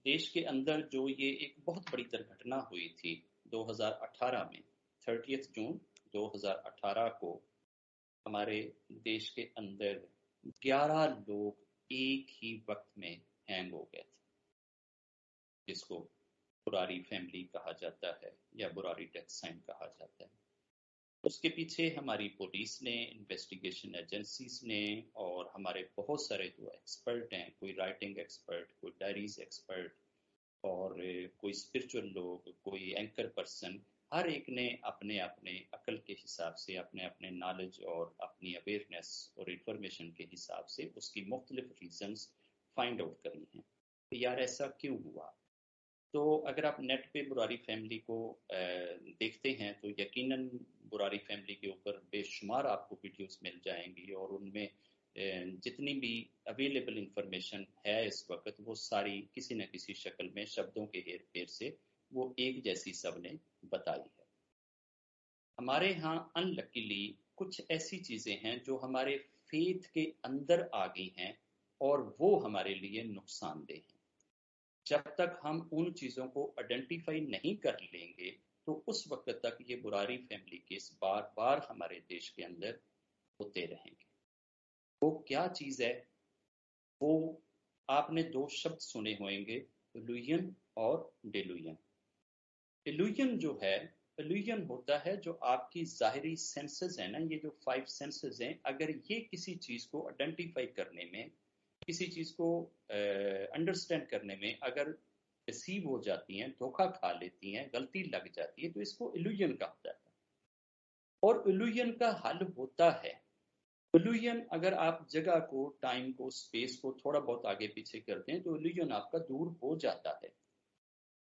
देश के अंदर जो ये एक बहुत बड़ी दुर्घटना हुई थी 2018 में, 30 जून 2018 को हमारे देश के अंदर 11 लोग एक ही वक्त में हैंग हो गए थे, जिसको बुरारी फैमिली कहा जाता है या बुरारी डेथ साइन कहा जाता है। उसके पीछे हमारी पुलिस ने, इन्वेस्टिगेशन एजेंसीज ने और हमारे बहुत सारे जो एक्सपर्ट हैं, कोई राइटिंग एक्सपर्ट, कोई डायरीज एक्सपर्ट और कोई स्पिरिचुअल लोग, कोई एंकर पर्सन, हर एक ने अपने अपने अकल के हिसाब से, अपने अपने नॉलेज और अपनी अवेयरनेस और इंफॉर्मेशन के हिसाब से उसकी मुख्तलिफ रीजंस फाइंड आउट करी हैं। तो यार ऐसा क्यों हुआ? तो अगर आप नेट पे बुरारी फैमिली को देखते हैं तो यकीनन बुरारी फैमिली के ऊपर बेशुमार आपको वीडियोस मिल जाएंगी और उनमें जितनी भी अवेलेबल इंफॉर्मेशन है इस वक्त, वो सारी किसी न किसी शक्ल में शब्दों के हेर फेर से वो एक जैसी सबने बताई है। हमारे यहाँ अनलकीली कुछ ऐसी चीजें हैं जो हमारे फेथ के अंदर आ गई हैं और वो हमारे लिए नुकसानदेह हैं। जब तक हम उन चीजों को आइडेंटिफाई नहीं कर लेंगे तो उस वक्त तक ये बुरारी फैमिली केस बार बार हमारे देश के अंदर होते रहेंगे। वो क्या चीज है? वो आपने दो शब्द सुने होंगे, इल्यूजन और डेल्यूजन। इल्यूजन जो है, इल्यूजन होता है जो आपकी जाहिरी सेंसेस है ना, ये जो 5 सेंसेस हैं, अगर ये किसी चीज को आइडेंटिफाई करने में, किसी चीज को अंडरस्टैंड करने में अगर रिसीव हो जाती हैं, धोखा खा लेती हैं, गलती लग जाती है, तो इसको इल्यूजन कहा जाता है। और इल्यूजन का हल होता है, इल्यूजन अगर आप जगह को, टाइम को, स्पेस को थोड़ा बहुत आगे पीछे करते हैं तो इल्यूजन आपका दूर हो जाता है।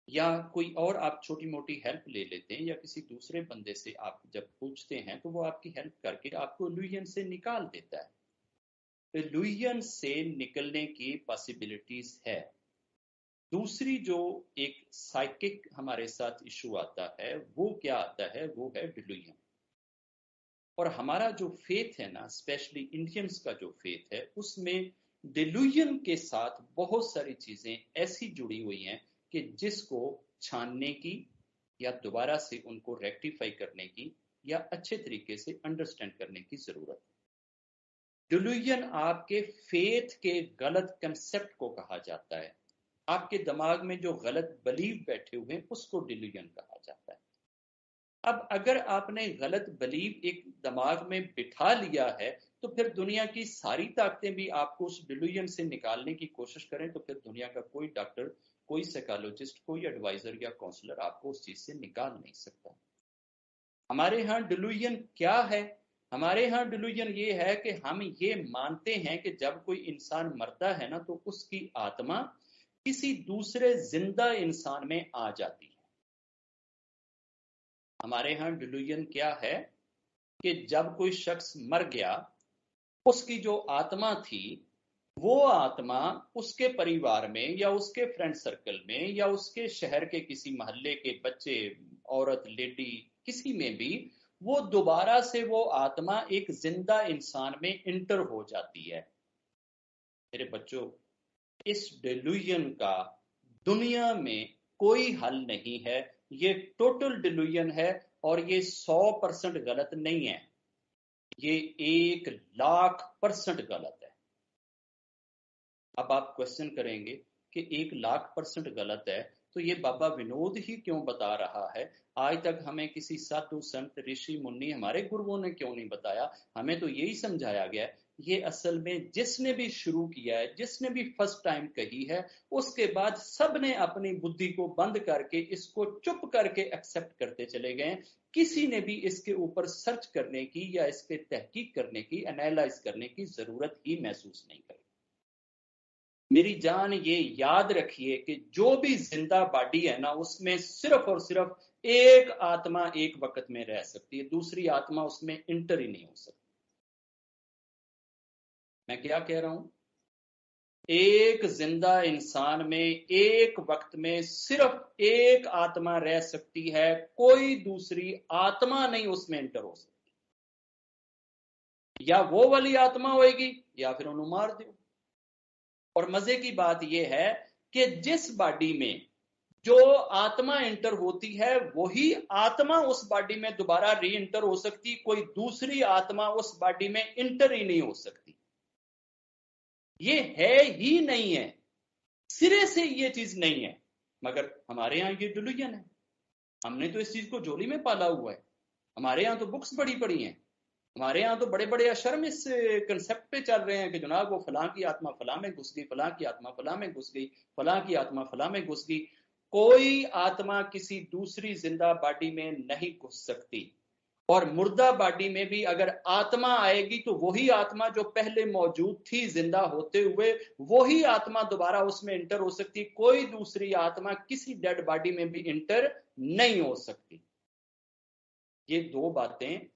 या कोई और आप छोटी मोटी हेल्प ले लेते हैं या किसी दूसरे बंदे से आप जब पूछते हैं तो वो आपकी हेल्प करके आपको इल्यूजन से निकाल देता है। इल्यूजन से निकलने की पॉसिबिलिटीज है। दूसरी जो एक साइकिक हमारे साथ इशू आता है, वो क्या आता है? वो है डिल्यूजन। और हमारा जो फेथ है ना, स्पेशली इंडियंस का जो फेथ है, उसमें डिल्यूजन के साथ बहुत सारी चीजें ऐसी जुड़ी हुई हैं कि जिसको छानने की या दोबारा से उनको रेक्टिफाई करने की या अच्छे तरीके से अंडरस्टैंड करने की जरूरत है। डिल्यूजन आपके फेथ के गलत कंसेप्ट को कहा जाता है। आपके दिमाग में जो गलत बिलीव बैठे हुए हैं उसको डिल्यूजन कहा जाता है। अब अगर आपने गलत बिलीव एक दिमाग में बिठा लिया है तो फिर दुनिया की सारी ताकतें भी आपको उस डिल्यूजन से निकालने की कोशिश करें तो फिर दुनिया का कोई डॉक्टर, कोई साइकोलॉजिस्ट, कोई एडवाइजर या काउंसलर आपको उस चीज से निकाल नहीं सकता। हमारे यहाँ डिल्यूजन क्या है? हमारे यहाँ डिल्यूजन ये है कि हम ये मानते हैं कि जब कोई इंसान मरता है ना तो उसकी आत्मा किसी दूसरे जिंदा इंसान में आ जाती है। हमारे यहाँ डिल्यूजन क्या है कि जब कोई शख्स मर गया, उसकी जो आत्मा थी वो आत्मा उसके परिवार में या उसके फ्रेंड सर्कल में या उसके शहर के किसी मोहल्ले के बच्चे, औरत, लेडी, किसी में भी वो दोबारा से वो आत्मा एक जिंदा इंसान में इंटर हो जाती है। मेरे बच्चों, इस डिल्यूजन का दुनिया में कोई हल नहीं है। ये टोटल डिल्यूजन है और ये 100% गलत नहीं है, ये 1,00,000% गलत है। अब आप क्वेश्चन करेंगे कि 1,00,000% गलत है तो ये बाबा विनोद ही क्यों बता रहा है? आज तक हमें किसी साधु संत ऋषि मुनि हमारे गुरुओं ने क्यों नहीं बताया? हमें तो यही समझाया गया है। ये असल में जिसने भी शुरू किया है, जिसने भी फर्स्ट टाइम कही है, उसके बाद सबने अपनी बुद्धि को बंद करके इसको चुप करके एक्सेप्ट करते चले गए। किसी ने भी इसके ऊपर सर्च करने की या इस पे तहकीक करने की, एनालाइज करने की जरूरत ही महसूस नहीं करी। मेरी जान, ये याद रखिए कि जो भी जिंदा बॉडी है ना, उसमें सिर्फ और सिर्फ एक आत्मा एक वक्त में रह सकती है, दूसरी आत्मा उसमें इंटर ही नहीं हो सकती। मैं क्या कह रहा हूं? एक जिंदा इंसान में एक वक्त में सिर्फ एक आत्मा रह सकती है, कोई दूसरी आत्मा नहीं उसमें इंटर हो सकती। या वो वाली आत्मा होगी या फिर उन्हें मार दो। और मजे की बात यह है कि जिस बॉडी में जो आत्मा इंटर होती है वही आत्मा उस बॉडी में दोबारा री इंटर हो सकती, कोई दूसरी आत्मा उस बॉडी में इंटर ही नहीं हो सकती। ये है ही नहीं है, सिरे से ये चीज नहीं है। मगर हमारे यहां ये डिल्यूजन है, हमने तो इस चीज को झोली में पाला हुआ है। हमारे यहाँ तो बुक्स बड़ी पड़ी हैं, हमारे यहाँ तो बड़े बड़े अशरम इस कंसेप्ट पे चल रहे हैं कि जनाब वो फलां की आत्मा फलां में घुस गई, फलां की आत्मा फलां में घुस गई, फलां की आत्मा फलां में घुस गई। कोई आत्मा किसी दूसरी जिंदा बॉडी में नहीं घुस सकती। और मुर्दा बॉडी में भी अगर आत्मा आएगी तो वही आत्मा जो पहले मौजूद थी जिंदा होते हुए, वही आत्मा दोबारा उसमें इंटर हो सकती। कोई दूसरी आत्मा किसी डेड बॉडी में भी इंटर नहीं हो सकती। ये दो बातें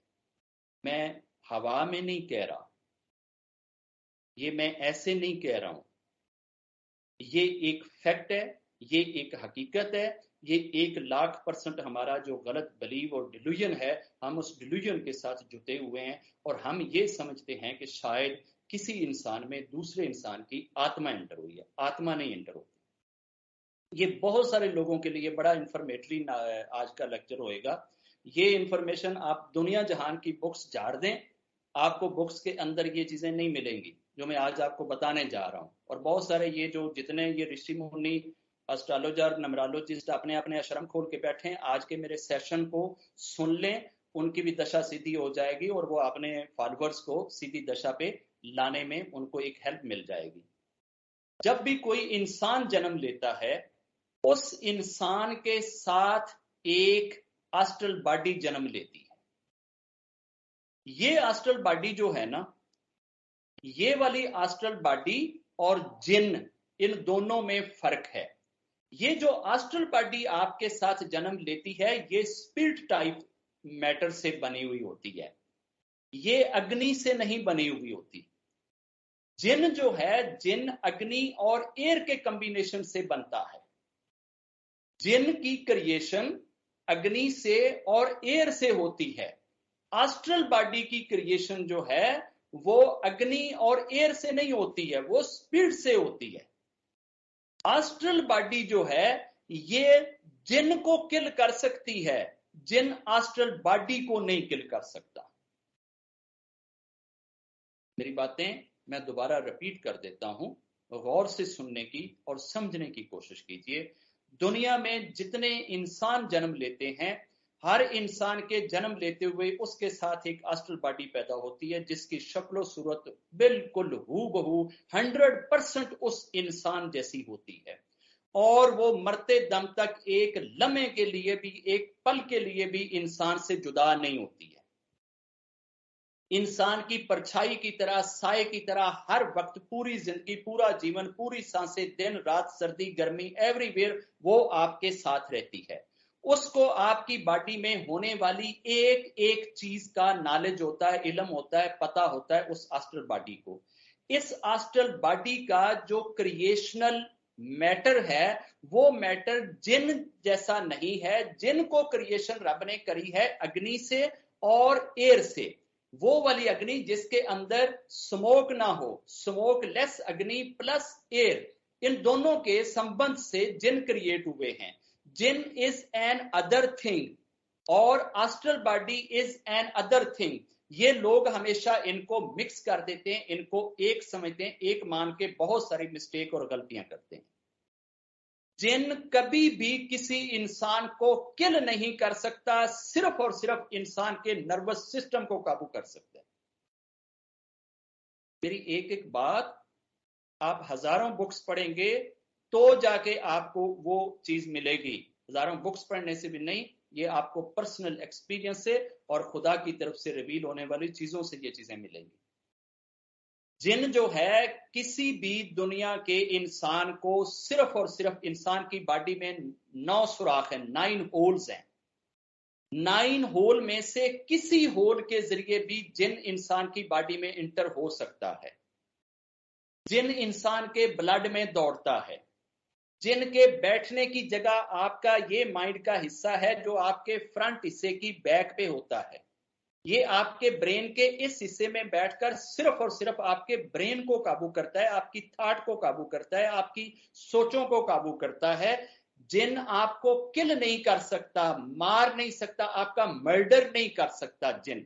मैं हवा में नहीं कह रहा, ये मैं ऐसे नहीं कह रहा हूं, ये एक फैक्ट है, ये एक हकीकत है। ये 1,00,000% हमारा जो गलत बिलीव और डिल्यूजन है, हम उस डिल्यूजन के साथ जुटे हुए हैं और हम ये समझते हैं कि शायद किसी इंसान में दूसरे इंसान की आत्मा एंटर हुई है। आत्मा नहीं एंटर होती। ये बहुत सारे लोगों के लिए बड़ा इंफॉर्मेटरी आज का लेक्चर होएगा। ये इंफॉर्मेशन आप दुनिया जहान की बुक्स झाड़ दें, आपको बुक्स के अंदर ये चीजें नहीं मिलेंगी जो मैं आज आपको बताने जा रहा हूं। और बहुत सारे ये जो जितने ये ऋषि मुनि एस्ट्रोलॉजर नमरालोजिस्ट अपने अपने आश्रम खोल के बैठे हैं, आज के मेरे सेशन को सुन लें, उनकी भी दशा सीधी हो जाएगी और वो अपने फॉलोअर्स को सीधी दशा पे लाने में उनको एक हेल्प मिल जाएगी। जब भी कोई इंसान जन्म लेता है, उस इंसान के साथ एक एस्ट्रल बॉडी जन्म लेती है। ये एस्ट्रल बॉडी जो है ना, ये वाली एस्ट्रल बॉडी और जिन, इन दोनों में फर्क है। ये जो एस्ट्रल बॉडी आपके साथ जन्म लेती है, ये स्पिरिट टाइप मैटर से बनी हुई होती है, ये अग्नि से नहीं बनी हुई होती। जिन जो है, जिन अग्नि और एयर के कॉम्बिनेशन से बनता है। जिन की क्रिएशन अग्नि से और एयर से होती है। एस्ट्रल बॉडी की क्रिएशन जो है वो अग्नि और एयर से नहीं होती है, वो स्पिरिट से होती है। एस्ट्रल बॉडी जो है ये जिन को किल कर सकती है, जिन एस्ट्रल बॉडी को नहीं किल कर सकता। मेरी बातें मैं दोबारा रिपीट कर देता हूं, गौर से सुनने की और समझने की कोशिश कीजिए। दुनिया में जितने इंसान जन्म लेते हैं, हर इंसान के जन्म लेते हुए उसके साथ एक एस्ट्रल बॉडी पैदा होती है जिसकी शक्ल सूरत बिल्कुल हूबहू 100% उस इंसान जैसी होती है। और वो मरते दम तक एक लम्हे के लिए भी, एक पल के लिए भी इंसान से जुदा नहीं होती है। इंसान की परछाई की तरह, साए की तरह हर वक्त, पूरी जिंदगी, पूरा जीवन, पूरी सांसें, दिन रात, सर्दी गर्मी, एवरीवेयर वो आपके साथ रहती है। उसको आपकी बॉडी में होने वाली एक एक चीज का नॉलेज होता है, इल्म होता है, पता होता है उस एस्ट्रल बॉडी को। इस एस्ट्रल बॉडी का जो क्रिएशनल मैटर है, वो मैटर जिन जैसा नहीं है। जिन को क्रिएशन रब ने करी है अग्नि से और एयर से। वो वाली अग्नि जिसके अंदर स्मोक ना हो, स्मोक लेस अग्नि प्लस एयर, इन दोनों के संबंध से जिन क्रिएट हुए हैं। जिन इज एन अदर थिंग और astral body is an other thing. ये लोग हमेशा इनको मिक्स कर देते हैं, इनको एक समझते हैं, एक मान के बहुत सारी मिस्टेक और गलतियां करते हैं। जिन कभी भी किसी इंसान को किल नहीं कर सकता, सिर्फ और सिर्फ इंसान के नर्वस सिस्टम को काबू कर सकता है। मेरी एक एक बात आप हजारों बुक्स पढ़ेंगे तो जाके आपको वो चीज मिलेगी। हजारों बुक्स पढ़ने से भी नहीं, ये आपको पर्सनल एक्सपीरियंस से और खुदा की तरफ से रिवील होने वाली चीजों से ये चीजें मिलेंगी। जिन जो है किसी भी दुनिया के इंसान को, सिर्फ और सिर्फ इंसान की बॉडी में 9 सुराख है, 9 होल्स हैं। 9 होल में से किसी होल के जरिए भी जिन इंसान की बॉडी में इंटर हो सकता है। जिन इंसान के ब्लड में दौड़ता है। जिनके बैठने की जगह आपका ये माइंड का हिस्सा है जो आपके फ्रंट हिस्से की बैक पे होता है। ये आपके ब्रेन के इस हिस्से में बैठकर सिर्फ और सिर्फ आपके ब्रेन को काबू करता है, आपकी थॉट को काबू करता है, आपकी सोचों को काबू करता है। जिन आपको किल नहीं कर सकता, मार नहीं सकता, आपका मर्डर नहीं कर सकता जिन।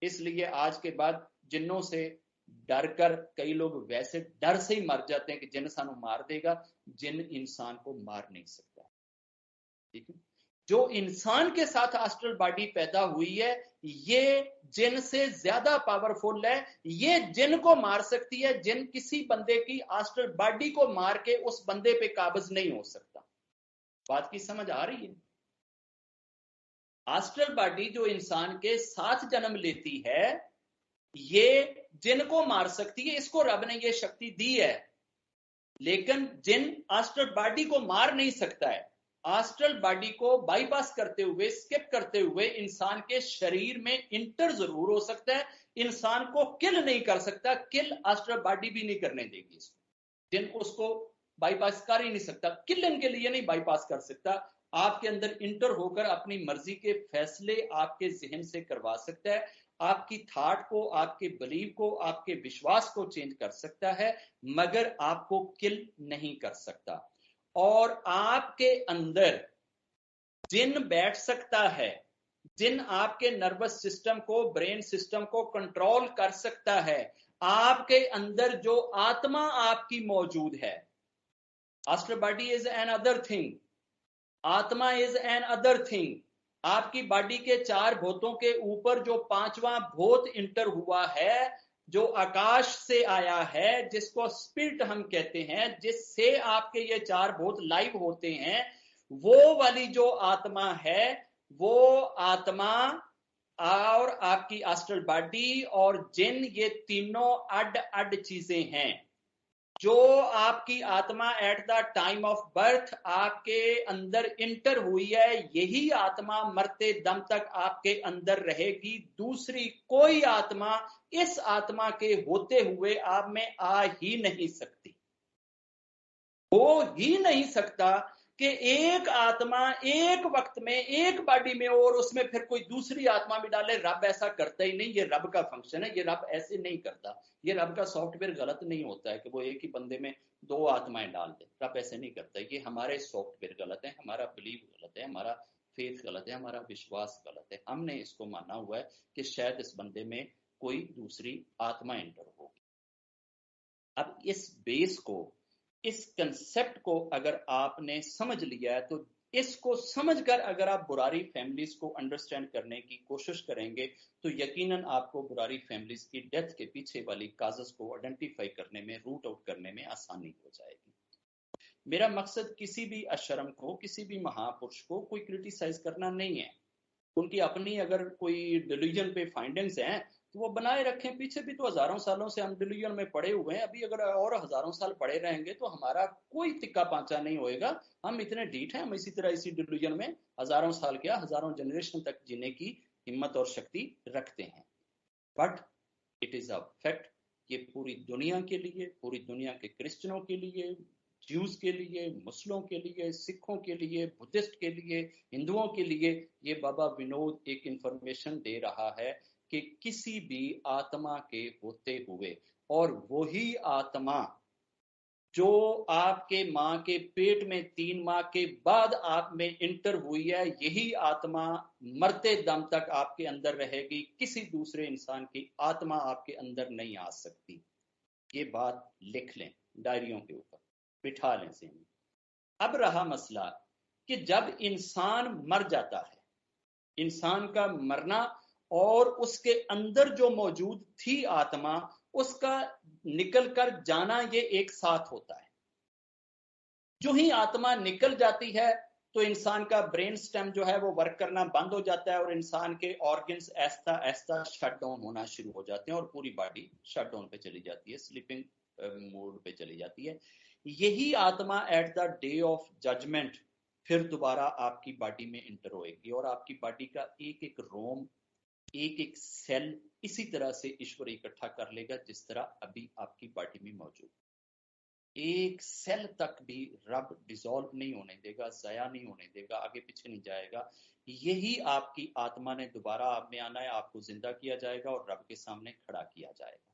इसलिए आज के बाद जिन्नों से डर कर कई लोग वैसे डर से ही मर जाते हैं कि जिन सानू मार देगा। जिन इंसान को मार नहीं सकता, ठीक है। जो इंसान के साथ एस्ट्रल बॉडी पैदा हुई है, ये जिन से ज्यादा पावरफुल है। ये जिन को मार सकती है, जिन किसी बंदे की एस्ट्रल बॉडी को मार के उस बंदे पे काबिज नहीं हो सकता। बात की समझ आ रही है? एस्ट्रल बॉडी जो इंसान के साथ जन्म लेती है, ये जिन को मार सकती है, इसको रब ने ये शक्ति दी है। लेकिन जिन एस्ट्रल बॉडी को मार नहीं सकता है। एस्ट्रल बॉडी को बाईपास करते हुए, स्किप करते हुए इंसान के शरीर में इंटर जरूर हो सकता है, इंसान को किल नहीं कर सकता। किल एस्ट्रल बॉडी भी नहीं करने देगी इसको। जिन उसको बाईपास कर ही नहीं सकता, किलन के लिए नहीं बाईपास कर सकता। आपके अंदर इंटर होकर अपनी मर्जी के फैसले आपके जहन से करवा सकता है, आपकी थॉट को, आपके बिलीव को, आपके विश्वास को चेंज कर सकता है, मगर आपको किल नहीं कर सकता। और आपके अंदर जिन बैठ सकता है, जिन आपके नर्वस सिस्टम को, ब्रेन सिस्टम को कंट्रोल कर सकता है। आपके अंदर जो आत्मा आपकी मौजूद है, astral body is an other thing, आत्मा इज एन अदर थिंग। आपकी बॉडी के चार भूतों के ऊपर जो पांचवा भूत इंटर हुआ है, जो आकाश से आया है, जिसको स्पिरिट हम कहते हैं, जिससे आपके ये चार भूत लाइव होते हैं, वो वाली जो आत्मा है, वो आत्मा और आपकी एस्ट्रल बॉडी और जिन, ये तीनों अड अड चीजें हैं। जो आपकी आत्मा at the time of birth आपके अंदर इंटर हुई है, यही आत्मा मरते दम तक आपके अंदर रहेगी। दूसरी कोई आत्मा इस आत्मा के होते हुए आप में आ ही नहीं सकती। हो ही नहीं सकता कि एक आत्मा एक वक्त में एक बॉडी में और उसमें फिर कोई दूसरी आत्मा भी डाले। रब ऐसा करता ही नहीं, ये रब का फंक्शन है, ये रब ऐसे नहीं करता। ये रब का सॉफ्टवेयर गलत नहीं होता है कि वो एक ही बंदे में दो आत्माएं डाल दे। रब ऐसे नहीं करता। ये हमारे सॉफ्टवेयर गलत है, हमारा बिलीव गलत है, हमारा फेथ गलत है, हमारा विश्वास गलत है। हमने इसको माना हुआ है कि शायद इस बंदे में कोई दूसरी आत्मा एंटर होगी। अब इस बेस को, इस कंसेप्ट को अगर आपने समझ लिया है, तो इसको समझकर अगर आप बुरारी फैमिलीज को अंडरस्टैंड करने की कोशिश करेंगे, तो यकीनन आपको बुरारी फैमिलीज की डेथ के पीछे वाली काजेस को आइडेंटिफाई करने में, रूट आउट करने में आसानी हो जाएगी। मेरा मकसद किसी भी अशर्म को, किसी भी महापुरुष को कोई क्रिटिसाइज करना नहीं है। उनकी अपनी अगर कोई डिलीजन पे फाइंडिंग्स हैं तो वो बनाए रखें। पीछे भी तो हजारों सालों से हम डिलीजन में पड़े हुए हैं। अभी अगर और हजारों साल पड़े रहेंगे तो हमारा कोई तिक्का पांचा नहीं होएगा। हम इतने ढीठ हैं, हम इसी तरह इसी डिलीजन में हजारों साल, क्या हजारों जनरेशन तक जीने की हिम्मत और शक्ति रखते हैं। But it is a fact, ये पूरी दुनिया के लिए, पूरी दुनिया के क्रिश्चियनों के लिए, ज्यूज के लिए, मुस्लिमों के लिए, सिखों के लिए, बुद्धिस्ट के लिए, हिंदुओं के लिए, ये बाबा विनोद एक इंफॉर्मेशन दे रहा है कि किसी भी आत्मा के होते हुए, और वही आत्मा जो आपके मां के पेट में 3 माह के बाद आप में इंटर हुई है, यही आत्मा मरते दम तक आपके अंदर रहेगी। किसी दूसरे इंसान की आत्मा आपके अंदर नहीं आ सकती। ये बात लिख लें, डायरियों के ऊपर बिठा लें से। अब रहा मसला कि जब इंसान मर जाता है, इंसान का मरना और उसके अंदर जो मौजूद थी आत्मा, उसका निकल कर जाना, ये एक साथ होता है। जो ही आत्मा निकल जाती है तो इंसान का ब्रेन स्टेम जो है वो वर्क करना बंद हो जाता है और इंसान के ऑर्गन्स ऐसा ऐसा शट डाउन होना शुरू हो जाते हैं और पूरी बॉडी शट डाउन पे चली जाती है, स्लीपिंग मोड पे चली जाती है। यही आत्मा at the day of judgement फिर दोबारा आपकी बॉडी में इंटर होएगी और आपकी बॉडी का एक एक रोम, एक एक सेल इसी तरह से ईश्वर इकट्ठा कर लेगा जिस तरह अभी आपकी बॉडी में मौजूद। एक सेल तक भी रब डिसॉल्व नहीं होने देगा, जाया नहीं होने देगा, आगे पीछे नहीं जाएगा। यही आपकी आत्मा ने दोबारा आप में आना है, आपको जिंदा किया जाएगा और रब के सामने खड़ा किया जाएगा।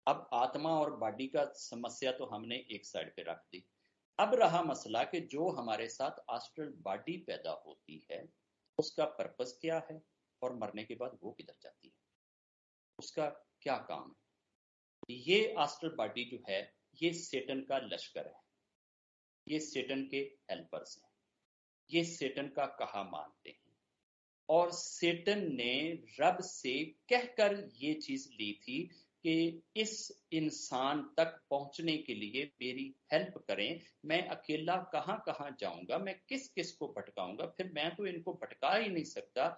अब आत्मा और बॉडी का समस्या तो हमने एक साइड पे रख दी। अब रहा मसला कि जो हमारे साथ एस्ट्रल बॉडी पैदा होती है उसका पर्पस क्या है और मरने के बाद वो किधर जाती है, उसका क्या काम है। ये एस्ट्रल बॉडी जो है ये सेटन का लश्कर है, ये सेटन के हेल्पर्स हैं, ये सेटन का कहा मानते हैं। और सेटन ने रब से कहकर ये चीज ली थी कि इस इंसान तक पहुंचने के लिए मेरी हेल्प करें, मैं अकेला कहां कहां जाऊंगा, मैं किस किस को भटकाऊंगा, फिर मैं तो इनको भटका ही नहीं सकता।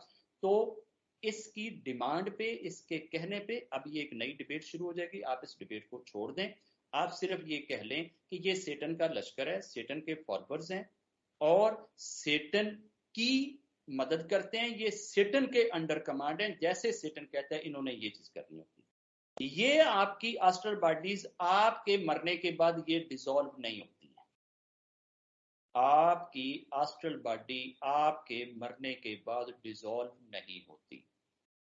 तो इसकी डिमांड पे, इसके कहने पे अब ये एक नई डिबेट शुरू हो जाएगी। आप इस डिबेट को छोड़ दें, आप सिर्फ ये कह लें कि ये सेटन का लश्कर है, सेटन के फॉलोअर्स हैं और सेटन की मदद करते हैं, ये सेटन के अंडर कमांड है, जैसे सेटन कहता है इन्होंने ये चीज करनी होती है। ये आपकी एस्ट्रल बॉडीज आपके मरने के बाद ये डिसॉल्व नहीं होती है। आपकी एस्ट्रल बॉडी आपके मरने के बाद डिसॉल्व नहीं होती,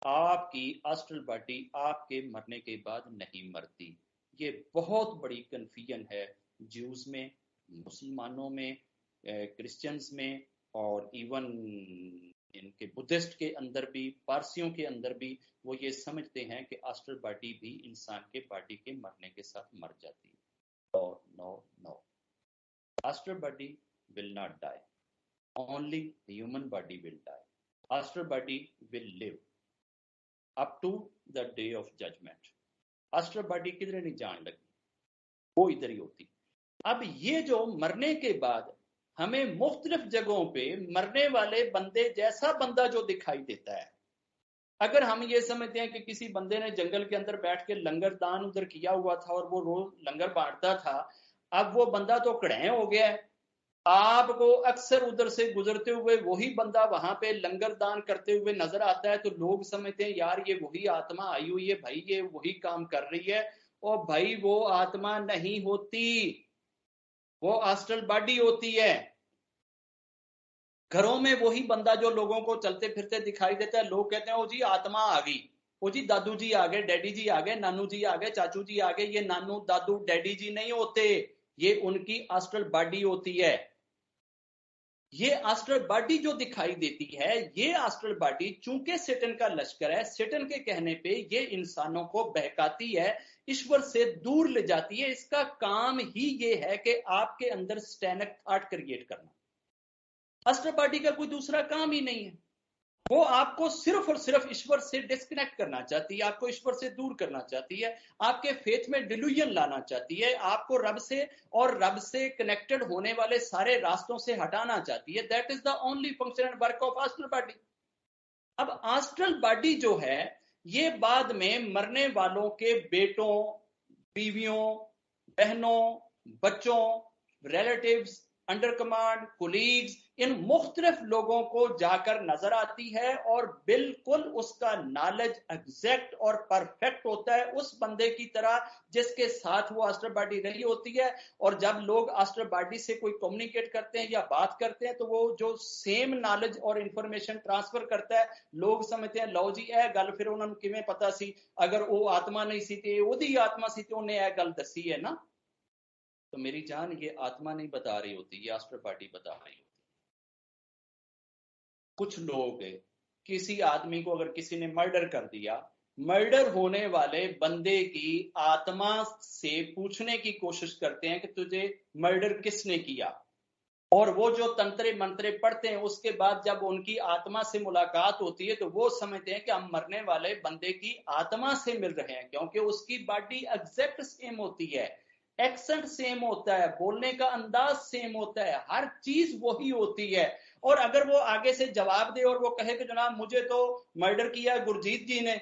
आपकी एस्ट्रल बॉडी आपके मरने के बाद नहीं मरती। ये बहुत बड़ी कन्फ्यूजन है ज्यूज में, मुसलमानों में, क्रिश्चियंस में और इवन इनके बुद्धिस्ट के अंदर भी, पारसियों के अंदर भी। वो ये समझते हैं कि एस्ट्रल बॉडी भी इंसान के बॉडी के मरने के साथ मर जाती है। और no no, astral body will not die, only the human body will die, astral body will live up to the day of judgment। astral body किधर नहीं जान लगी, वो इधर ही होती। अब ये जो मरने के बाद हमें मुख्तलिफ जगहों पे मरने वाले बंदे जैसा बंदा जो दिखाई देता है, अगर हम ये समझते हैं कि किसी बंदे ने जंगल के अंदर बैठ के लंगर दान उधर किया हुआ था और वो रोज लंगर बांटता था, अब वो बंदा तो कड़े हो गया है, आपको अक्सर उधर से गुजरते हुए वही बंदा वहां पे लंगर दान करते हुए नजर आता है, तो लोग समझते हैं यार ये वही आत्मा आई हुई है भाई, ये वही काम कर रही है। और भाई वो आत्मा नहीं होती, वो एस्ट्रल बॉडी होती है। घरों में वही बंदा जो लोगों को चलते फिरते दिखाई देता है, लोग कहते हैं ओ जी आत्मा आ गई, ओ जी दादू जी आ गए, डैडी जी आ गए, नानू जी आ गए, चाचू जी आ गए। ये नानू दादू डैडी जी नहीं होते, ये उनकी एस्ट्रल बॉडी होती है। ये एस्ट्रल बॉडी जो दिखाई देती है, ये एस्ट्रल बॉडी चूंकि सेटन का लश्कर है, सेटन के कहने पे ये इंसानों को बहकाती है, ईश्वर से दूर ले जाती है। इसका काम ही ये है कि आपके अंदर स्टैनक थॉट क्रिएट करना। एस्ट्रल बॉडी का कोई दूसरा काम ही नहीं है। वो आपको सिर्फ और सिर्फ ईश्वर से डिस्कनेक्ट करना चाहती है, आपको ईश्वर से दूर करना चाहती है, आपके फेथ में डिल्यूजन लाना चाहती है, आपको रब से और रब से कनेक्टेड होने वाले सारे रास्तों से हटाना चाहती है। That is the only function and work of astral body. अब एस्ट्रल बॉडी जो है ये बाद में मरने वालों के बेटों, बीवियों, बहनों, बच्चों, रिलेटिव्स, अंडर कमांड, कोलीग्स, इन मुख्तलिफ लोगों को जाकर नजर आती है और बिल्कुल उसका नॉलेज एग्जैक्ट और परफेक्ट होता है उस बंदे की तरह जिसके साथ वो एस्ट्रल बॉडी रही होती है। और जब लोग एस्ट्रल बॉडी से कोई कम्युनिकेट करते हैं या बात करते हैं तो वो जो सेम नॉलेज और इंफॉर्मेशन ट्रांसफर करता है, लोग समझते हैं लो जी ए गल फिर उन्होंने किवें पता सी, अगर वो आत्मा नहीं सी ते ओदी आत्मा सी ते उन्हें ए गल दसी है ना। तो मेरी जान ये आत्मा नहीं बता रही होती, ये एस्ट्रल बॉडी बता रही होती। कुछ लोग, किसी आदमी को अगर किसी ने मर्डर कर दिया, मर्डर होने वाले बंदे की आत्मा से पूछने की कोशिश करते हैं कि तुझे मर्डर किसने किया, और वो जो तंत्रे मंत्रे पढ़ते हैं उसके बाद जब उनकी आत्मा से मुलाकात होती है तो वो समझते हैं कि हम मरने वाले बंदे की आत्मा से मिल रहे हैं, क्योंकि उसकी बॉडी एग्जैक्ट सेम होती है, एक्सेंट सेम होता है, बोलने का अंदाज सेम होता है, हर चीज वही होती है। और अगर वो आगे से जवाब दे और वो कहे कि जनाब मुझे तो मर्डर किया गुरजीत जी ने,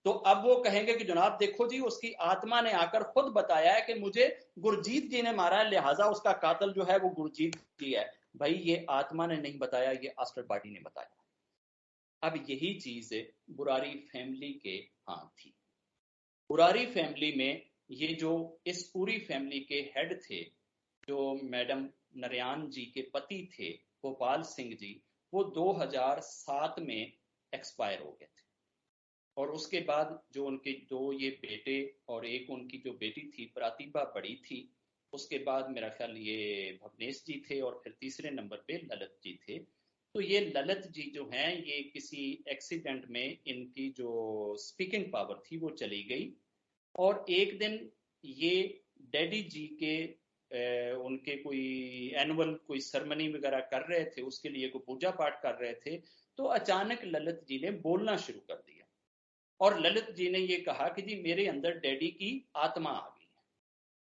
तो अब वो कहेंगे कि जनाब देखो जी उसकी आत्मा ने आकर खुद बताया है कि मुझे गुरजीत जी ने मारा है, लिहाजा उसका कातिल जो है वो गुरजीत जी है। भाई ये आत्मा ने नहीं बताया, ये एस्ट्रल बॉडी ने बताया। अब यही चीज बुरारी फैमिली के हाथ थी। बुरारी फैमिली में ये जो इस पूरी फैमिली के हेड थे, जो मैडम नरयान जी के पति थे गोपाल सिंह जी, वो 2007 में एक्सपायर हो गए थे। और उसके बाद जो उनके दो ये बेटे और एक उनकी जो बेटी थी प्रतिभा बड़ी थी, उसके बाद मेरा ख्याल ये भवनेश जी थे और फिर तीसरे नंबर पे ललित जी थे। तो ये ललित जी जो हैं, ये किसी एक्सीडेंट में इनकी जो स्पीकिंग पावर थी वो चली गई। और एक दिन ये डैडी जी के उनके कोई एनुअल कोई सेरेमनी वगैरह कर रहे थे, उसके लिए कोई पूजा पाठ कर रहे थे, तो अचानक ललित जी ने बोलना शुरू कर दिया। और ललित जी ने ये कहा कि जी मेरे अंदर डैडी की आत्मा आ गई है,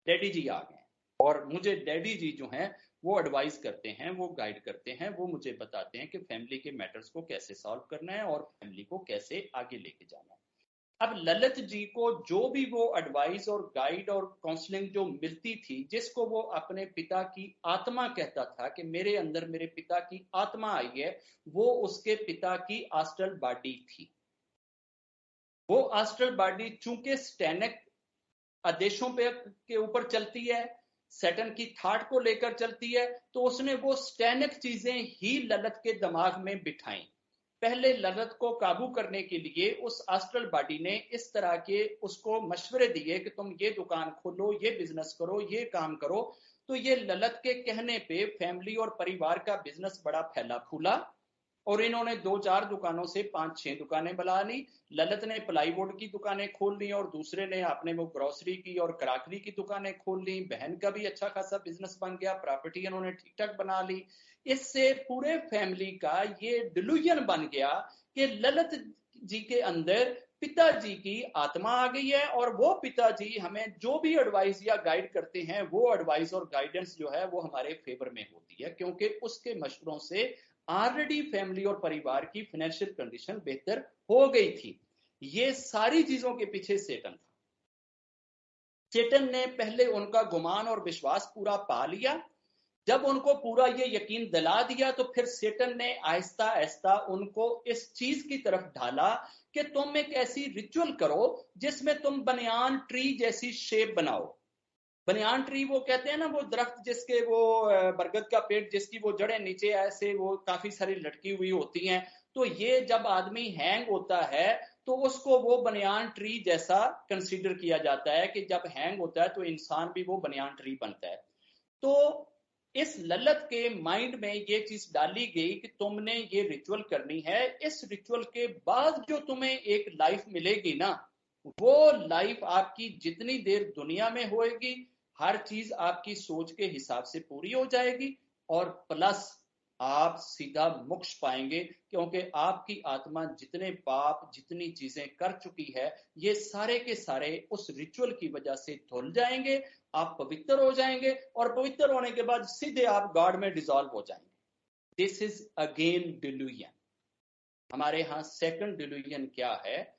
डैडी जी आ गए हैं, और मुझे डैडी जी जो हैं वो एडवाइस करते हैं, वो गाइड करते हैं, वो मुझे बताते हैं कि फैमिली के मैटर्स को कैसे सॉल्व करना है और फैमिली को कैसे आगे लेके जाना है। अब ललित जी को जो भी वो एडवाइस और गाइड और काउंसलिंग जो मिलती थी, जिसको वो अपने पिता की आत्मा कहता था कि मेरे अंदर मेरे पिता की आत्मा आई है, वो उसके पिता की आस्ट्रल बॉडी थी। वो आस्ट्रल बॉडी चूंकि स्टैनिक आदेशों पे के ऊपर चलती है, सैटर्न की थाट को लेकर चलती है, तो उसने वो स्टैनिक चीजें ही ललित के दिमाग में बिठाई। पहले ललित को काबू करने के लिए उस आस्ट्रल बॉडी ने इस तरह के उसको मशवरे दिए कि तुम ये दुकान खोलो, ये बिजनेस करो, ये काम करो। तो ये ललित के कहने पे फैमिली और परिवार का बिजनेस बड़ा फैला फूला, और इन्होंने 2-4 दुकानों से 5-6 दुकानें बना ली। ललित ने प्लाईवुड की दुकानें खोल ली और दूसरे ने आपने वो ग्रोसरी की और क्रॉकरी की दुकानें खोल ली। बहन का भी अच्छा खासा बिजनेस बन गया, प्रॉपर्टी इन्होंने ठीक ठाक बना ली। इससे पूरे फैमिली का ये डिल्यूजन बन गया कि ललित जी के अंदर पिताजी की आत्मा आ गई है, और वो पिताजी हमें जो भी एडवाइस या गाइड करते हैं, वो एडवाइस और गाइडेंस जो है वो हमारे फेवर में होती है, क्योंकि उसके मशवरों से ऑलरेडी फैमिली और परिवार की फाइनेंशियल कंडीशन बेहतर हो गई थी। ये सारी चीजों के पीछे सेटन था। सेटन ने पहले उनका गुमान और विश्वास पूरा पा लिया। जब उनको पूरा ये यकीन दिला दिया, तो फिर सेटन ने आहिस्ता आहिस्ता उनको इस चीज की तरफ ढाला कि तुम एक ऐसी रिचुअल करो जिसमें तुम बनियान ट्री जैसी शेप बनाओ। बनियान ट्री वो कहते हैं ना, वो दरख्त जिसके वो बरगद का पेड़ जिसकी वो जड़ें नीचे ऐसे वो काफी सारी लटकी हुई होती हैं। तो ये जब आदमी हैंग होता है तो उसको वो बनियान ट्री जैसा कंसीडर किया जाता है कि जब हैंग होता है तो इंसान भी वो बनियान ट्री बनता है। तो इस ललित के माइंड में ये चीज डाली गई कि तुमने ये रिचुअल करनी है। इस रिचुअल के बाद जो तुम्हें एक लाइफ मिलेगी ना, वो लाइफ आपकी जितनी देर दुनिया में होएगी, हर चीज आपकी सोच के हिसाब से पूरी हो जाएगी, और प्लस आप सीधा मोक्ष पाएंगे, क्योंकि आपकी आत्मा जितने पाप जितनी चीजें कर चुकी है, ये सारे के सारे उस रिचुअल की वजह से धुल जाएंगे। आप पवित्र हो जाएंगे, और पवित्र होने के बाद सीधे आप गॉड में डिसॉल्व हो जाएंगे। This is again delusion. हमारे यहाँ सेकंड डिल्यूजन क्या है?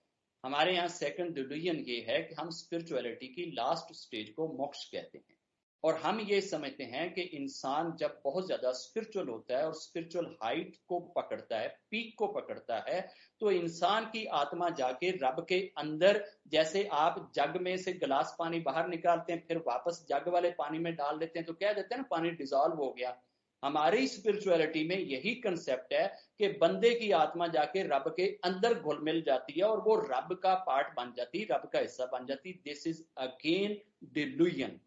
हमारे यहाँ सेकंड डिल्यूजन ये है कि हम स्पिरिचुअलिटी की लास्ट स्टेज को मोक्ष कहते हैं, और हम ये समझते हैं कि इंसान जब बहुत ज्यादा स्पिरिचुअल होता है और स्पिरिचुअल हाइट को पकड़ता है, पीक को पकड़ता है, तो इंसान की आत्मा जाके रब के अंदर, जैसे आप जग में से गिलास पानी बाहर निकालते हैं फिर वापस जग वाले पानी में डाल देते हैं तो कह देते हैं ना पानी डिसॉल्व हो गया। हमारी स्पिरिचुअलिटी में यही कंसेप्ट है कि बंदे की आत्मा जाके रब के अंदर घुल मिल जाती है और वो रब का पार्ट बन जाती, रब का हिस्सा बन जाती। This is again delusion.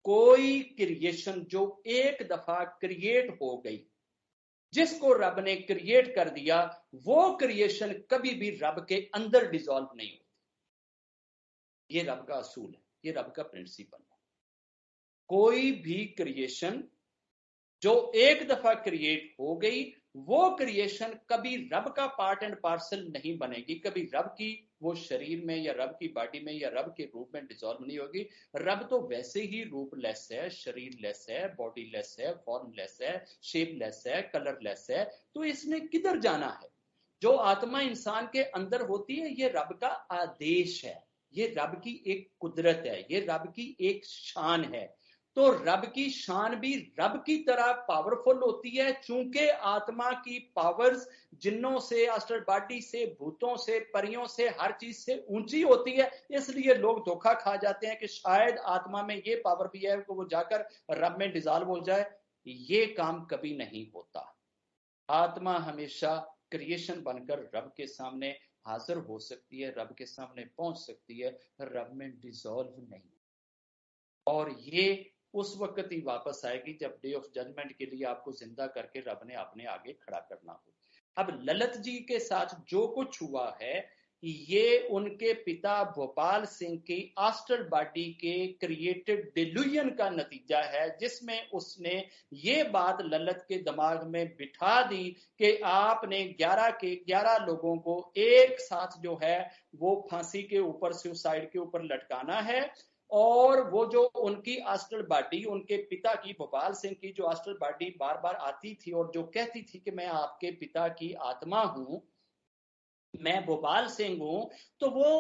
कोई क्रिएशन जो एक दफा क्रिएट हो गई, जिसको रब ने क्रिएट कर दिया, वो क्रिएशन कभी भी रब के अंदर डिसॉल्व नहीं होती। ये रब का असूल है, ये रब का प्रिंसिपल है। कोई भी क्रिएशन जो एक दफा क्रिएट हो गई, वो क्रिएशन कभी रब का पार्ट एंड पार्सल नहीं बनेगी, कभी रब की वो शरीर में या रब की बॉडी में या रब के रूप में डिसॉल्व नहीं होगी। रब तो वैसे ही रूपलेस है, शरीर लेस है, बॉडी लेस है, फॉर्म लेस है, शेप लेस है, कलर लेस है, तो इसने किधर जाना है? जो आत्मा इंसान के अंदर होती है, ये रब का आदेश है, ये रब की एक कुदरत है, ये रब की एक शान है। तो रब की शान भी रब की तरह पावरफुल होती है, चूंकि आत्मा की पावर्स जिन्नों से, अस्ट्रल बॉडी से, भूतों से, परियों से, हर चीज से ऊंची होती है। इसलिए लोग धोखा खा जाते हैं कि शायद आत्मा में ये पावर भी है कि वो जाकर रब में डिजॉल्व हो जाए। ये काम कभी नहीं होता। आत्मा हमेशा क्रिएशन बनकर रब के सामने हाजिर हो सकती है, रब के सामने पहुंच सकती है, रब में डिजॉल्व नहीं। और ये उस वक्त ही वापस आएगी जब डे ऑफ जजमेंट के लिए आपको जिंदा करके रब ने अपने आगे खड़ा करना हो। अब ललित जी के साथ जो कुछ हुआ है, ये उनके पिता भोपाल सिंह की आस्ट्रल बॉडी के क्रिएटेड डिल्यूजन का नतीजा है, जिसमें उसने ये बात ललित के दिमाग में बिठा दी कि आपने 11 के 11 लोगों को एक साथ जो है वो फांसी के ऊपर, सुसाइड के ऊपर लटकाना है। और वो जो उनकी आस्ट्रल बॉडी, उनके पिता की, भोपाल सिंह की जो आस्ट्रल बॉडी बार बार आती थी और जो कहती थी कि मैं आपके पिता की आत्मा हूं, मैं भोपाल सिंह हूं, तो वो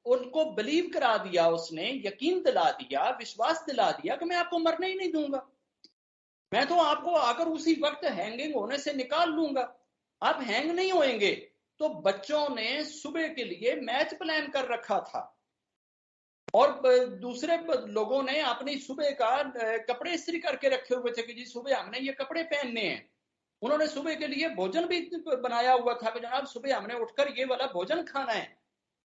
उनको बिलीव करा दिया, उसने यकीन दिला दिया, विश्वास दिला दिया कि मैं आपको मरने ही नहीं दूंगा, मैं तो आपको आकर उसी वक्त हैंगिंग होने से निकाल लूंगा, आप हैंग नहीं होएंगे। तो बच्चों ने सुबह के लिए मैच प्लान कर रखा था और दूसरे लोगों ने अपनी सुबह का कपड़े इस्त्री करके रखे हुए थे कि जी सुबह हमने ये कपड़े पहनने हैं। उन्होंने सुबह के लिए भोजन भी बनाया हुआ था कि जनाब सुबह हमने उठकर ये वाला भोजन खाना है।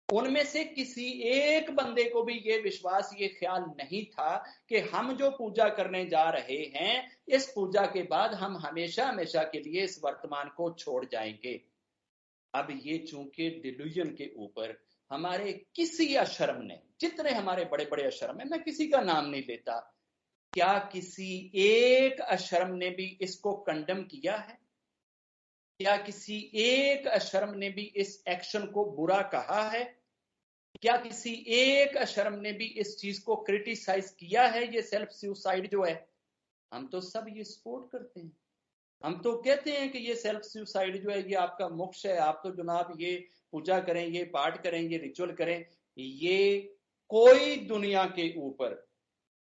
उनमें से किसी एक बंदे को भी ये विश्वास, ये ख्याल नहीं था कि हम जो पूजा करने जा रहे हैं, इस पूजा के बाद हम हमेशा हमेशा के लिए इस वर्तमान को छोड़ जाएंगे। अब ये चूंकि डिल्यूजन के ऊपर हमारे किसी अशर्म ने, जितने हमारे बड़े बड़े अशर्म है, मैं किसी का नाम नहीं लेता, क्या किसी एक अशर्म ने भी इसको कंडम किया है? क्या किसी एक अशर्म ने भी इस एक्शन को बुरा कहा है? क्या किसी एक अशर्म ने भी इस चीज को क्रिटिसाइज किया है? ये सेल्फ सुसाइड जो है, हम तो सब ये सपोर्ट करते हैं। हम तो कहते हैं कि ये सेल्फ सुसाइड जो है ये आपका मोक्ष है, आप तो जनाब ये पूजा करें, ये पाठ करें, ये रिचुअल करें। ये कोई दुनिया के ऊपर,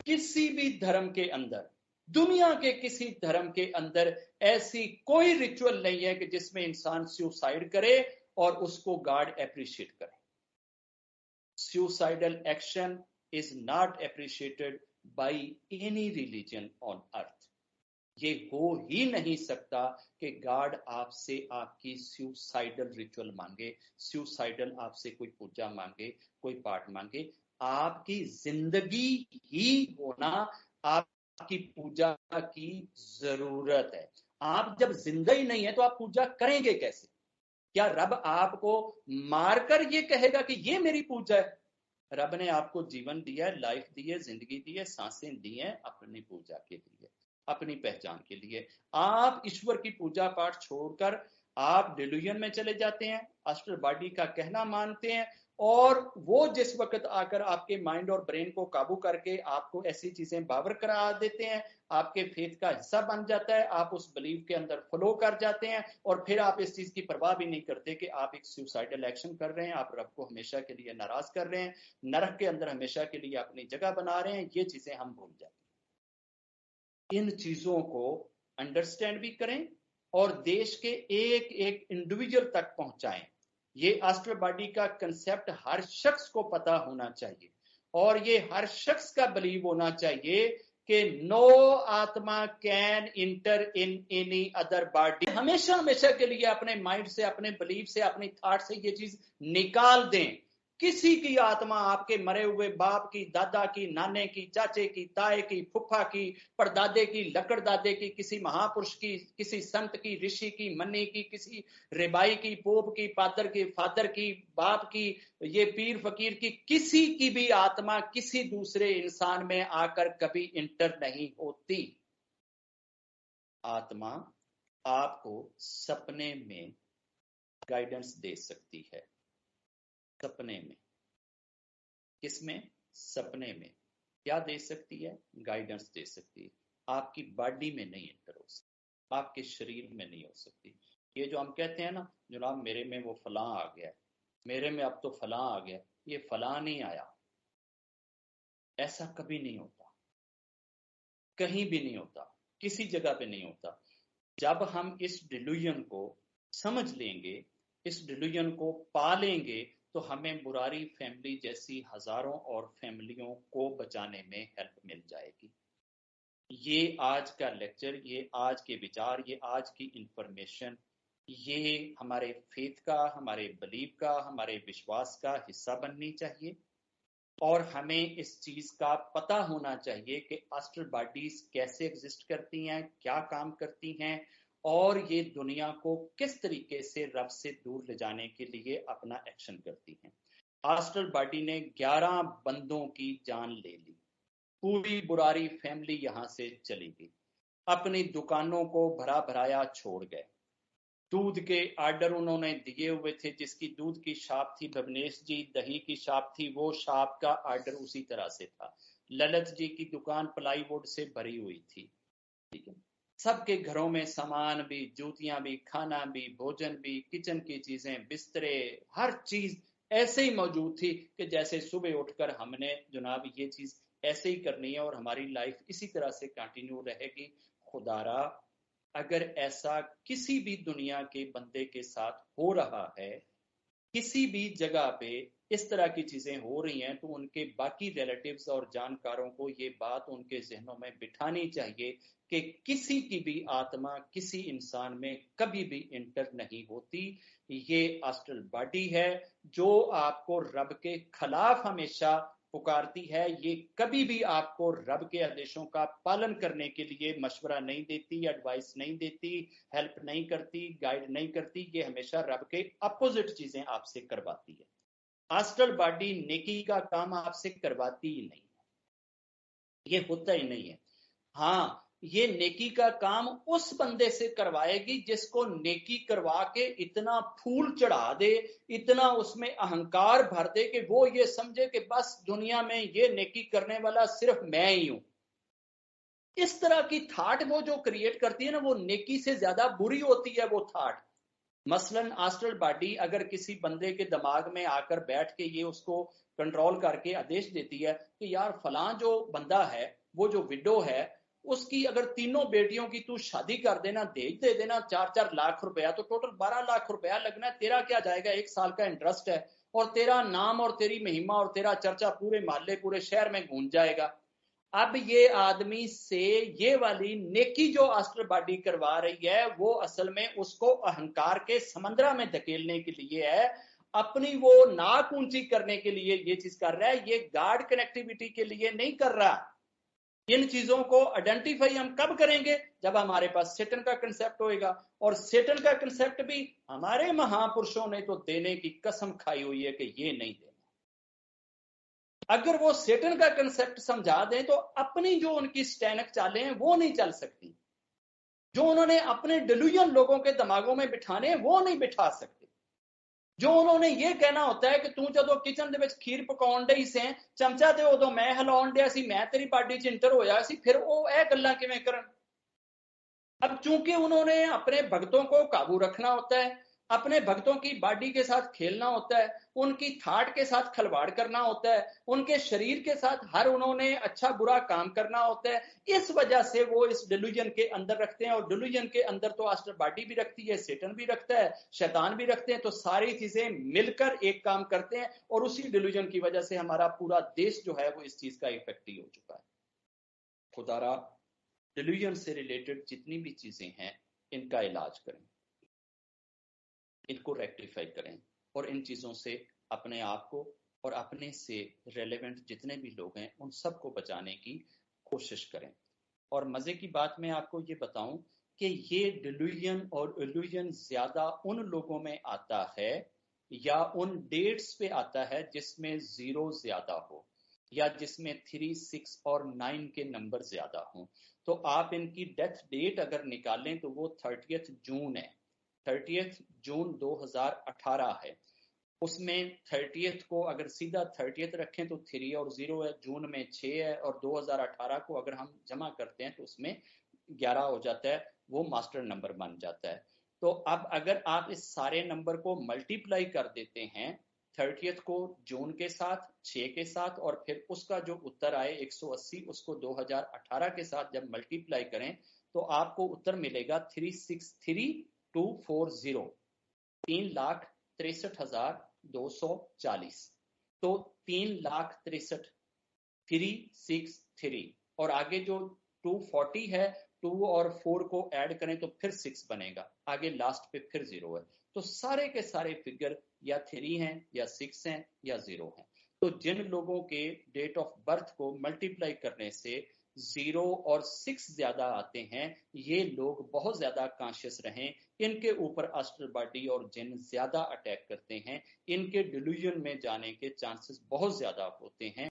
किसी भी धर्म के अंदर, दुनिया के किसी धर्म के अंदर ऐसी कोई रिचुअल नहीं है कि जिसमें इंसान सुसाइड करे और उसको गॉड एप्रिशिएट करे। Suicidal action is not appreciated by any religion on earth. ये हो ही नहीं सकता कि गॉड आपसे आपकी सुसाइडल रिचुअल मांगे, सुसाइडल आपसे कोई पूजा मांगे, कोई पाठ मांगे। आपकी जिंदगी ही होना आपकी पूजा की जरूरत है। आप जब जिंदा ही नहीं है तो आप पूजा करेंगे कैसे? क्या रब आपको मारकर ये कहेगा कि ये मेरी पूजा है? रब ने आपको जीवन दिया है, लाइफ दी है, जिंदगी दी है, सांसें दी हैं अपनी पूजा के लिए, अपनी पहचान के लिए। आप ईश्वर की पूजा पाठ छोड़कर आप डिल्यूजन में चले जाते हैं, अस्ट्रल बॉडी का कहना मानते हैं, और वो जिस वक्त आकर आपके माइंड और ब्रेन को काबू करके आपको ऐसी चीजें बावर करा देते हैं, आपके फेथ का हिस्सा बन जाता है, आप उस बिलीव के अंदर फ्लो कर जाते हैं, और फिर आप इस चीज की परवाह भी नहीं करते कि आप एक सुसाइडल एक्शन कर रहे हैं, आप रब को हमेशा के लिए नाराज कर रहे हैं, नरक के अंदर हमेशा के लिए अपनी जगह बना रहे हैं। ये चीजें हम भूल जाते हैं। इन चीजों को अंडरस्टैंड भी करें और देश के एक एक इंडिविजुअल तक पहुंचाएं। ये अस्ट्रल बॉडी का कंसेप्ट हर शख्स को पता होना चाहिए, और ये हर शख्स का बिलीव होना चाहिए कि नो आत्मा can inter in any other body. हमेशा हमेशा के लिए अपने माइंड से, अपने बिलीव से, अपने थॉट से ये चीज निकाल दें। किसी की आत्मा आपके मरे हुए बाप की, दादा की, नाने की, चाचे की, ताए की, फुफा की, परदादे की, लकड़ दादे की, किसी महापुरुष की, किसी संत की, ऋषि की, मन्नी की, किसी रेबाई की, पोप की, पादर की, फादर की, बाप की, ये पीर फकीर की, किसी की भी आत्मा किसी दूसरे इंसान में आकर कभी इंटर नहीं होती। आत्मा आपको सपने में गाइडेंस दे सकती है। सपने में, किसमें? सपने में। क्या दे सकती है? गाइडेंस दे सकती है। आपकी बॉडी में नहीं एंटर हो सकती, आपके शरीर में नहीं हो सकती। ये जो हम कहते हैं ना, जनाब मेरे में वो फलां आ गया, मेरे में अब तो फलां आ गया, ये फलां नहीं आया, ऐसा कभी नहीं होता। कहीं भी नहीं होता, किसी जगह पे नहीं होता। जब हम इस डिल्यूजन को समझ लेंगे, इस डिल्यूजन को पा लेंगे, तो हमें बुरारी फैमिली जैसी हजारों और फैमिलियों को बचाने में हेल्प मिल जाएगी। ये आज का लेक्चर, ये आज के विचार, ये आज की इंफॉर्मेशन, ये हमारे फेथ का, हमारे बिलीव का, हमारे विश्वास का हिस्सा बननी चाहिए। और हमें इस चीज का पता होना चाहिए कि एस्ट्रल बॉडीज कैसे एग्जिस्ट करती हैं, क्या काम करती हैं, और ये दुनिया को किस तरीके से रब से दूर ले जाने के लिए अपना एक्शन करती हैं। एस्ट्रल बॉडी ने 11 बंदों की जान ले ली, पूरी बुरारी फैमिली यहां से चली गई, अपनी दुकानों को भरा भराया छोड़ गए। दूध के आर्डर उन्होंने दिए हुए थे, जिसकी दूध की शॉप थी भवनेश जी, दही की शॉप थी, वो शॉप का आर्डर उसी तरह से था। ललित जी की दुकान प्लाईवुड से भरी हुई थी, ठीक है। सबके घरों में सामान भी, जूतियां भी, खाना भी, भोजन भी, किचन की चीजें, बिस्तरे, हर चीज ऐसे ही मौजूद थी कि जैसे सुबह उठकर हमने जनाब ये चीज ऐसे ही करनी है और हमारी लाइफ इसी तरह से कंटिन्यू रहेगी। खुदारा अगर ऐसा किसी भी दुनिया के बंदे के साथ हो रहा है, किसी भी जगह पे इस तरह की चीजें हो रही हैं, तो उनके बाकी रिलेटिव्स और जानकारों को ये बात उनके जहनों में बिठानी चाहिए कि किसी की भी आत्मा किसी इंसान में कभी भी इंटर नहीं होती। ये एस्ट्रल बॉडी है जो आपको रब के खिलाफ हमेशा पुकारती है। ये कभी भी आपको रब के आदेशों का पालन करने के लिए मशवरा नहीं देती, एडवाइस नहीं देती, हेल्प नहीं करती, गाइड नहीं करती। ये हमेशा रब के अपोजिट चीजें आपसे करवाती है। एस्ट्रल बॉडी नेकी का काम आपसे करवाती ही नहीं, ये होता ही नहीं है। हाँ, ये नेकी का काम उस बंदे से करवाएगी जिसको नेकी करवा के इतना फूल चढ़ा दे, इतना उसमें अहंकार भर दे कि वो ये समझे कि बस दुनिया में ये नेकी करने वाला सिर्फ मैं ही हूं। इस तरह की थाट वो जो क्रिएट करती है ना, वो नेकी से ज्यादा बुरी होती है वो थाट। मसलन एस्ट्रल बॉडी अगर किसी बंदे के दिमाग में आकर बैठ के ये उसको कंट्रोल करके आदेश देती है कि यार फलां जो बंदा है, वो जो विडो है, उसकी अगर तीनों बेटियों की तू शादी कर देना, दहेज दे देना 4-4 लाख रुपया, तो टोटल 12 लाख रुपया लगना है। तेरा क्या जाएगा, 1 साल का इंटरेस्ट है, और तेरा नाम और तेरी महिमा और तेरा चर्चा पूरे मोहल्ले पूरे शहर में गूंज जाएगा। अब ये आदमी से ये वाली नेकी जो एस्ट्रल बॉडी करवा रही है, वो असल में उसको अहंकार के समंदरा में धकेलने के लिए है, अपनी वो नाक ऊंची करने के लिए ये चीज कर रहा है। ये गॉड कनेक्टिविटी के लिए नहीं कर रहा। इन चीजों को आइडेंटिफाई हम कब करेंगे, जब हमारे पास सेटन का कंसेप्ट होएगा। और सेटन का कंसेप्ट भी हमारे महापुरुषों ने तो देने की कसम खाई हुई है कि ये नहीं देना। अगर वो सेटन का कंसेप्ट समझा दें तो अपनी जो उनकी स्टैनक चालें हैं वो नहीं चल सकती। जो उन्होंने अपने डिल्यूजन लोगों के दिमागों में बिठाने वो नहीं बिठा सकते। जो उन्होंने ये कहना होता है कि तू जो किचन दे विच खीर पकाउण डई से चमचा ते उदों मैं हिलाउण डिया सी, मैं तेरी बाडी च इंटर होया सी, फिर वो ए गल्लां किवें करन। अब चूंकि उन्होंने अपने भक्तों को काबू रखना होता है, अपने भक्तों की बॉडी के साथ खेलना होता है, उनकी थाट के साथ खलवाड़ करना होता है, उनके शरीर के साथ हर उन्होंने अच्छा बुरा काम करना होता है। इस वजह से वो इस डिल्यूजन के अंदर रखते हैं। और डिल्यूजन के अंदर तो एस्ट्रल बॉडी भी रखती है, सेटन भी रखता है, शैतान भी रखते हैं। तो सारी चीजें मिलकर एक काम करते हैं, और उसी डिल्यूजन की वजह से हमारा पूरा देश जो है वो इस चीज का इफेक्टिव हो चुका है। खुदारा डिल्यूजन से रिलेटेड जितनी भी चीजें हैं, इनका इलाज करें, इनको रेक्टिफाई करें, और इन चीजों से अपने आप को और अपने से रेलेवेंट जितने भी लोग हैं उन सबको बचाने की कोशिश करें। और मजे की बात मैं आपको ये बताऊं कि ये डिल्यूजन और इल्यूजन ज्यादा उन लोगों में आता है या उन डेट्स पे आता है जिसमें 0 ज्यादा हो, या जिसमें 3, 6 और 9 के नंबर ज्यादा हो। तो आप इनकी डेथ डेट अगर निकालें तो वो 30 जून है। 30 जून 2018 है। उसमें 30 को अगर सीधा 30 रखें तो 3 और 0 है, जून में 6 है, और 2018 को अगर हम जमा करते हैं तो उसमें 11 हो जाता है, वो मास्टर नंबर बन जाता है। तो अब अगर आप इस सारे नंबर को मल्टीप्लाई कर देते हैं 30th को जून के साथ 6 के साथ और फिर उसका जो उत्तर आए 180 उसको 2018 के साथ जब मल्टीप्लाई करें तो आपको उत्तर मिलेगा 363240, 3,63,240। तो 3,63,363 और आगे जो 240 है 2 और 4 को ऐड करें तो फिर 6 बनेगा, आगे लास्ट पे फिर 0 है। तो सारे के सारे फिगर या 3 हैं या 6 हैं या 0 हैं। तो जिन लोगों के डेट ऑफ बर्थ को मल्टीप्लाई करने से 0 और 6 ज्यादा आते हैं, ये लोग बहुत ज्यादा कॉन्शियस रहें, इनके ऊपर अस्ट्रल बॉडी और जिन ज्यादा अटैक करते हैं, इनके डिल्यूजन में जाने के चांसेस बहुत ज्यादा होते हैं।